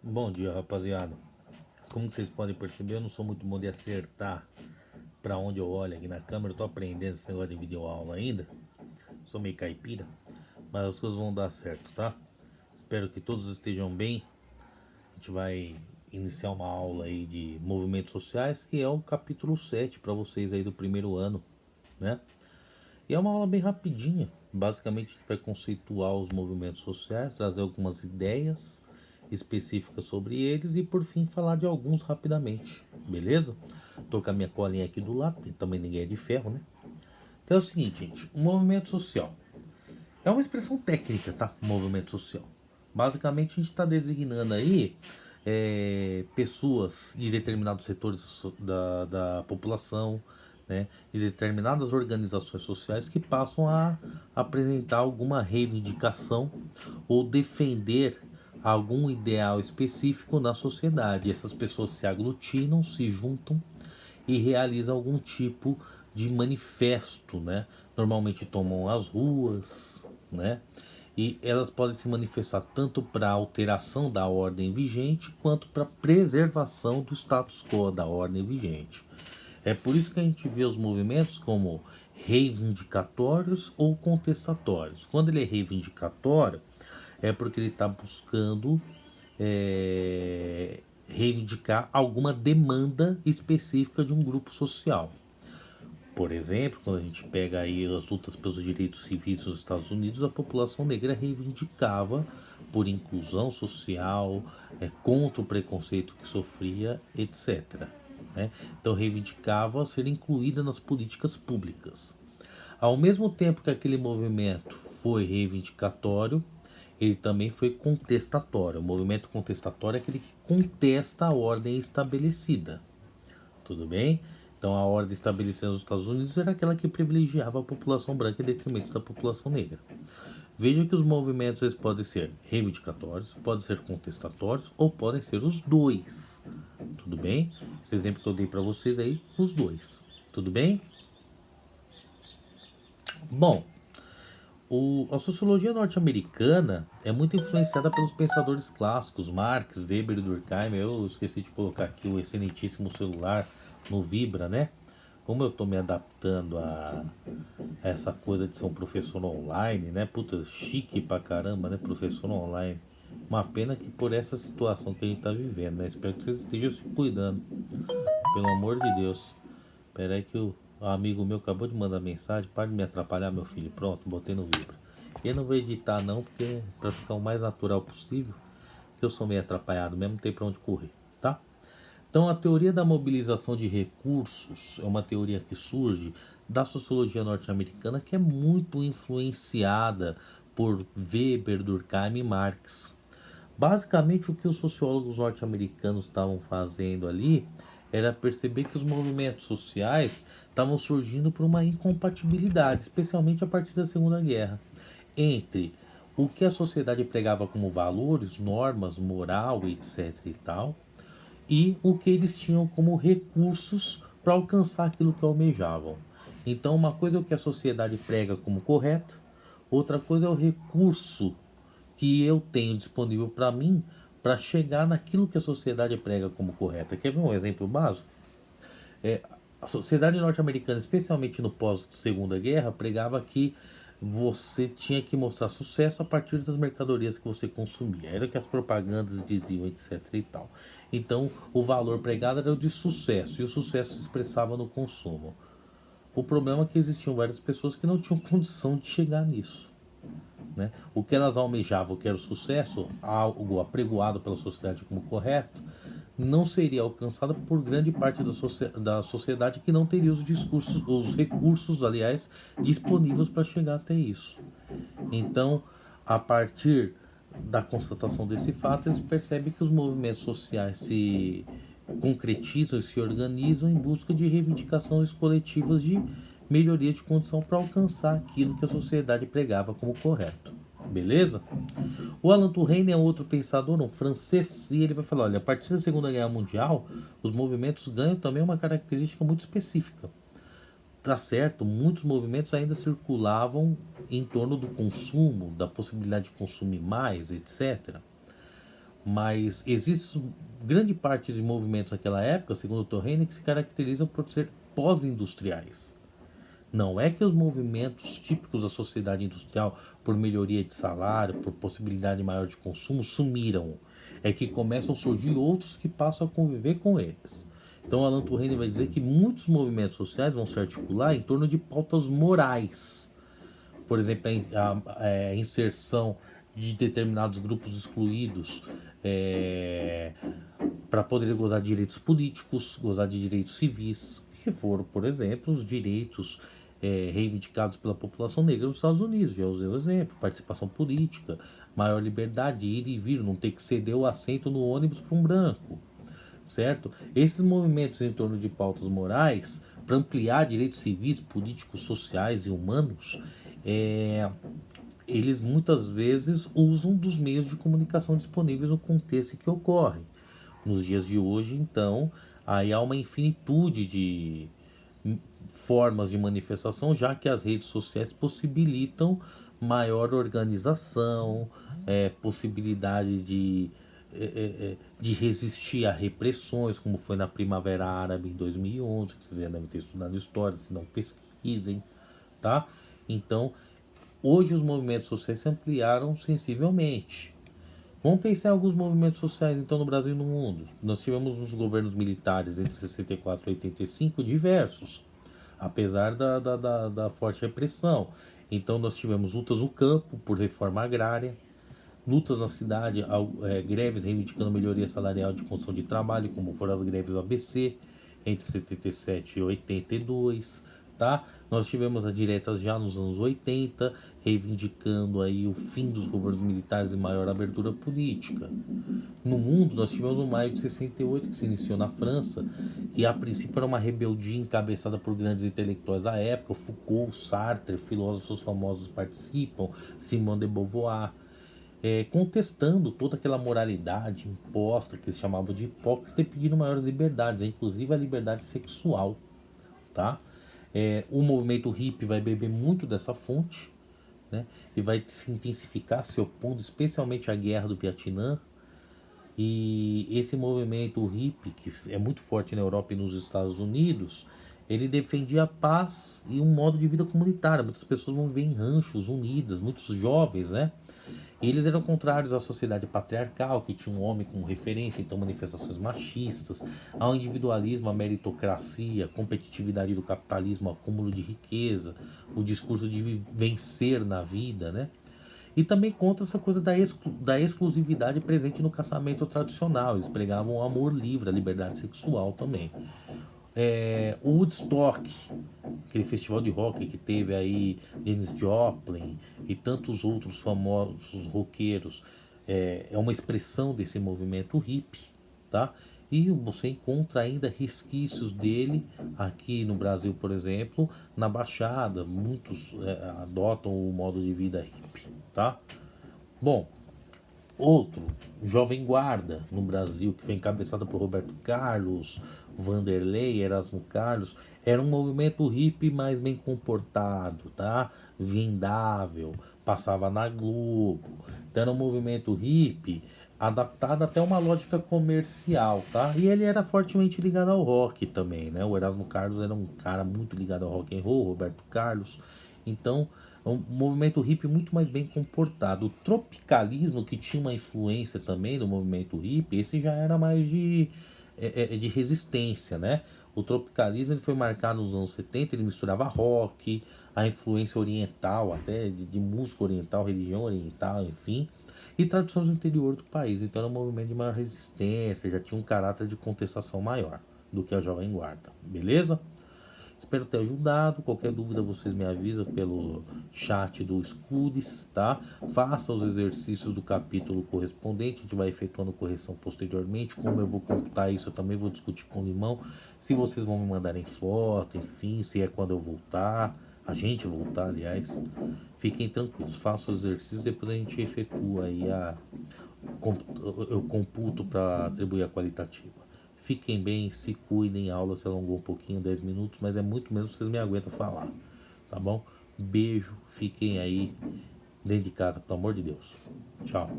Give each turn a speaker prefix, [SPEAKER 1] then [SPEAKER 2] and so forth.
[SPEAKER 1] Bom dia, rapaziada. Como vocês podem perceber, eu não sou muito bom de acertar para onde eu olho aqui na câmera. Eu tô aprendendo esse negócio de videoaula ainda. Sou meio caipira, mas as coisas vão dar certo, tá? Espero que todos estejam bem. A gente vai iniciar uma aula aí de movimentos sociais, que é o capítulo 7 para vocês aí do primeiro ano, né? E é uma aula bem rapidinha. Basicamente, a gente vai conceituar os movimentos sociais, trazer algumas ideias específicas sobre eles e, por fim, falar de alguns rapidamente, beleza? Tô com a minha colinha aqui do lado, porque também ninguém é de ferro, né? Então é o seguinte, gente: o movimento social é uma expressão técnica, tá? Movimento social. Basicamente, a gente está designando aí pessoas de determinados setores da população, né, de determinadas organizações sociais que passam a apresentar alguma reivindicação ou defender algum ideal específico na sociedade. Essas pessoas se aglutinam, se juntam e realizam algum tipo de manifesto, né? Normalmente tomam as ruas, né? E elas podem se manifestar tanto para alteração da ordem vigente quanto para preservação do status quo da ordem vigente. É por isso que a gente vê os movimentos como reivindicatórios ou contestatórios. Quando ele é reivindicatório, é porque ele está buscando reivindicar alguma demanda específica de um grupo social. Por exemplo, quando a gente pega aí as lutas pelos direitos civis nos Estados Unidos, a população negra reivindicava por inclusão social, contra o preconceito que sofria, etc. Né? Então reivindicava ser incluída nas políticas públicas. Ao mesmo tempo que aquele movimento foi reivindicatório, ele também foi contestatório. O movimento contestatório é aquele que contesta a ordem estabelecida. Tudo bem? Então a ordem estabelecida nos Estados Unidos era aquela que privilegiava a população branca em detrimento da população negra. Veja que os movimentos eles podem ser reivindicatórios, podem ser contestatórios ou podem ser os dois. Tudo bem? Esse exemplo que eu dei para vocês aí, os dois. Tudo bem? Bom, a sociologia norte-americana é muito influenciada pelos pensadores clássicos, Marx, Weber e Durkheim. Eu esqueci de colocar aqui o excelentíssimo celular no Vibra, né? Como eu tô me adaptando a essa coisa de ser um professor online, né? Puta, chique pra caramba, né? Professor online. Uma pena que por essa situação que a gente tá vivendo, né? Espero que vocês estejam se cuidando. Pelo amor de Deus. Pera aí que o amigo meu acabou de mandar mensagem. Para de me atrapalhar, meu filho. Pronto, botei no Vibra. Eu não vou editar não, porque para ficar o mais natural possível, que eu sou meio atrapalhado mesmo, não tem para onde correr, tá? Então a teoria da mobilização de recursos é uma teoria que surge da sociologia norte-americana, que é muito influenciada por Weber, Durkheim e Marx. Basicamente, o que os sociólogos norte-americanos estavam fazendo ali era perceber que os movimentos sociais estavam surgindo por uma incompatibilidade, especialmente a partir da Segunda Guerra, entre o que a sociedade pregava como valores, normas, moral, etc. e tal, e o que eles tinham como recursos para alcançar aquilo que almejavam. Então, uma coisa é o que a sociedade prega como correto, outra coisa é o recurso que eu tenho disponível para mim para chegar naquilo que a sociedade prega como correta. Quer ver um exemplo básico? A sociedade norte-americana, especialmente no pós-segunda guerra, pregava que você tinha que mostrar sucesso a partir das mercadorias que você consumia. Era o que as propagandas diziam, etc. e tal. Então, o valor pregado era o de sucesso, e o sucesso se expressava no consumo. O problema é que existiam várias pessoas que não tinham condição de chegar nisso. Né? O que elas almejavam, que era o sucesso, algo apregoado pela sociedade como correto, não seria alcançado por grande parte da sociedade que não teria os discursos, os recursos, aliás, disponíveis para chegar até isso. Então, a partir da constatação desse fato, eles percebem que os movimentos sociais se concretizam e se organizam em busca de reivindicações coletivas de melhoria de condição para alcançar aquilo que a sociedade pregava como correto. Beleza? O Alan Touraine é outro pensador, um francês, e ele vai falar: olha, a partir da Segunda Guerra Mundial, os movimentos ganham também uma característica muito específica. Tá certo, muitos movimentos ainda circulavam em torno do consumo, da possibilidade de consumir mais, etc. Mas existe grande parte de movimentos naquela época, segundo o Torrene, que se caracterizam por ser pós-industriais. Não é que os movimentos típicos da sociedade industrial, por melhoria de salário, por possibilidade maior de consumo, sumiram. É que começam a surgir outros que passam a conviver com eles. Então, Alan Turenne vai dizer que muitos movimentos sociais vão se articular em torno de pautas morais. Por exemplo, a inserção de determinados grupos excluídos para poder gozar de direitos políticos, gozar de direitos civis, que foram, por exemplo, os direitos reivindicados pela população negra nos Estados Unidos. Já usei o exemplo: participação política, maior liberdade de ir e vir, não ter que ceder o assento no ônibus para um branco, certo? Esses movimentos em torno de pautas morais, para ampliar direitos civis, políticos, sociais e humanos, eles muitas vezes usam dos meios de comunicação disponíveis no contexto em que ocorrem. Nos dias de hoje, então, aí há uma infinitude de formas de manifestação, já que as redes sociais possibilitam maior organização, possibilidade de resistir a repressões, como foi na Primavera Árabe em 2011, que vocês já devem ter estudado história, se não pesquisem, tá? Então, hoje os movimentos sociais se ampliaram sensivelmente. Vamos pensar em alguns movimentos sociais então no Brasil e no mundo. Nós tivemos uns governos militares entre 64 e 85 diversos, apesar da forte repressão. Então nós tivemos lutas no campo por reforma agrária, lutas na cidade, greves reivindicando melhoria salarial de condição de trabalho, como foram as greves do ABC entre 77 e 82, tá? Nós tivemos as diretas já nos anos 80, reivindicando aí o fim dos governos militares e maior abertura política. No mundo, nós tivemos o Maio de 68, que se iniciou na França, que a princípio era uma rebeldia encabeçada por grandes intelectuais da época: Foucault, Sartre, filósofos famosos participam, Simone de Beauvoir, contestando toda aquela moralidade imposta, que eles chamavam de hipócrita, e pedindo maiores liberdades, inclusive a liberdade sexual, tá? O movimento hippie vai beber muito dessa fonte, né? E vai se intensificar, se opondo especialmente à guerra do Vietnã. E esse movimento hippie, que é muito forte na Europa e nos Estados Unidos, ele defendia a paz e um modo de vida comunitário. Muitas pessoas vão viver em ranchos unidas, muitos jovens, né? Eles eram contrários à sociedade patriarcal, que tinha um homem como referência, então manifestações machistas, ao individualismo, à meritocracia, à competitividade do capitalismo, ao acúmulo de riqueza, o discurso de vencer na vida, né? E também contra essa coisa da exclusividade presente no casamento tradicional. Eles pregavam o amor livre, a liberdade sexual também. O Woodstock, aquele festival de rock que teve aí Janis Joplin e tantos outros famosos roqueiros, é uma expressão desse movimento hippie, tá? E você encontra ainda resquícios dele aqui no Brasil, por exemplo, na Baixada. Muitos adotam o modo de vida hippie, tá? Bom, outro, Jovem Guarda, no Brasil, que foi encabeçado por Roberto Carlos, Vanderlei, Erasmo Carlos, era um movimento hippie mais bem comportado, tá? Vendável, passava na Globo. Então era um movimento hippie adaptado até uma lógica comercial, tá? E ele era fortemente ligado ao rock também, né? O Erasmo Carlos era um cara muito ligado ao rock and roll, Roberto Carlos. Então, um movimento hippie muito mais bem comportado. O tropicalismo, que tinha uma influência também do movimento hippie, esse já era mais de resistência, né? O tropicalismo ele foi marcado nos anos 70, ele misturava rock, a influência oriental, até de música oriental, religião oriental, enfim, e tradições do interior do país. Então era um movimento de maior resistência, já tinha um caráter de contestação maior do que a Jovem Guarda, beleza? Espero ter ajudado. Qualquer dúvida vocês me avisam pelo chat do Scoodes, tá? Faça os exercícios do capítulo correspondente. A gente vai efetuando correção posteriormente. Como eu vou computar isso, eu também vou discutir com o Limão. Se vocês vão me mandarem foto, enfim, se é quando eu voltar. A gente voltar, aliás. Fiquem tranquilos. Faça os exercícios, depois a gente efetua aí eu computo para atribuir a qualitativa. Fiquem bem, se cuidem, a aula se alongou um pouquinho, 10 minutos, mas é muito mesmo, vocês me aguentam falar, tá bom? Beijo, fiquem aí dentro de casa, pelo amor de Deus. Tchau.